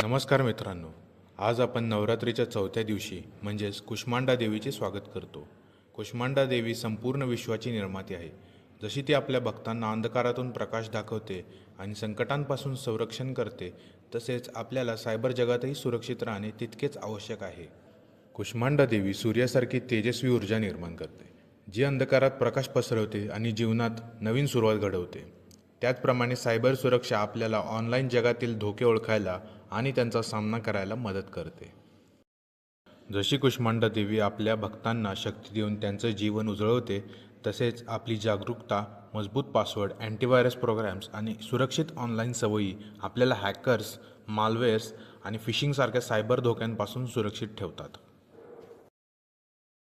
नमस्कार मित्रांनो, आज आपण नवरात्रीच्या चौथ्या दिवशी म्हणजेच कुष्मांडा देवीचे स्वागत करतो. कुष्मांडा देवी संपूर्ण विश्वाची निर्माती आहे. जशी ती आपल्या भक्तांना अंधकारातून प्रकाश दाखवते आणि संकटांपासून संरक्षण करते, तसेच आपल्याला सायबर जगातही सुरक्षित राहणे तितकेच आवश्यक आहे. कुष्मांडा देवी सूर्यासारखी तेजस्वी ऊर्जा निर्माण करते, जी अंधकारात प्रकाश पसरवते आणि जीवनात नवीन सुरुवात घडवते. त्याचप्रमाणे सायबर सुरक्षा आपल्याला ऑनलाईन जगातील धोके ओळखायला आणि त्यांचा सामना करायला मदत करते. जशी कुष्मांडा देवी आपल्या भक्तांना शक्ती देऊन त्यांचं जीवन उजळवते, तसेच आपली जागरूकता, मजबूत पासवर्ड, अँटीव्हायरस प्रोग्राम्स आणि सुरक्षित ऑनलाईन सवयी आपल्याला हॅकर्स, मालवेअर्स आणि फिशिंगसारख्या सायबर धोक्यांपासून सुरक्षित ठेवतात.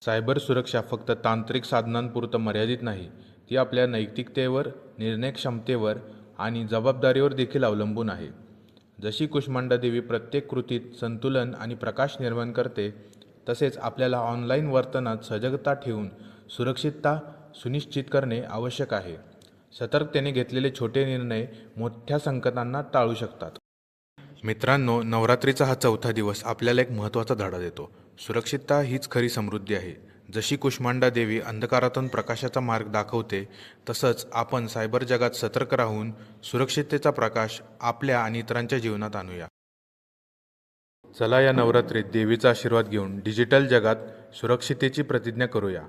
सायबर सुरक्षा फक्त तांत्रिक साधनांपुरतं मर्यादित नाही, ती आपल्या नैतिकतेवर, निर्णय क्षमतेवर आणि जबाबदारीवर देखील अवलंबून आहे. जशी कुष्मांडा देवी प्रत्येक कृतीत संतुलन आणि प्रकाश निर्माण करते, तसेच आपल्याला ऑनलाईन वर्तनात सजगता ठेवून सुरक्षितता सुनिश्चित करणे आवश्यक आहे. सतर्कतेने घेतलेले छोटे निर्णय मोठ्या संकटांना टाळू शकतात. मित्रांनो, नवरात्रीचा हा चौथा दिवस आपल्याला एक महत्त्वाचा धडा देतो. सुरक्षितता हीच खरी समृद्धी आहे. जशी कुष्मांडा देवी अंधकारातून प्रकाशाचा मार्ग दाखवते, तसंच आपण सायबर जगात सतर्क राहून सुरक्षिततेचा प्रकाश आपल्या आणि इतरांच्या जीवनात आणूया. चला या नवरात्रीत देवीचा आशीर्वाद घेऊन डिजिटल जगात सुरक्षिततेची प्रतिज्ञा करूया.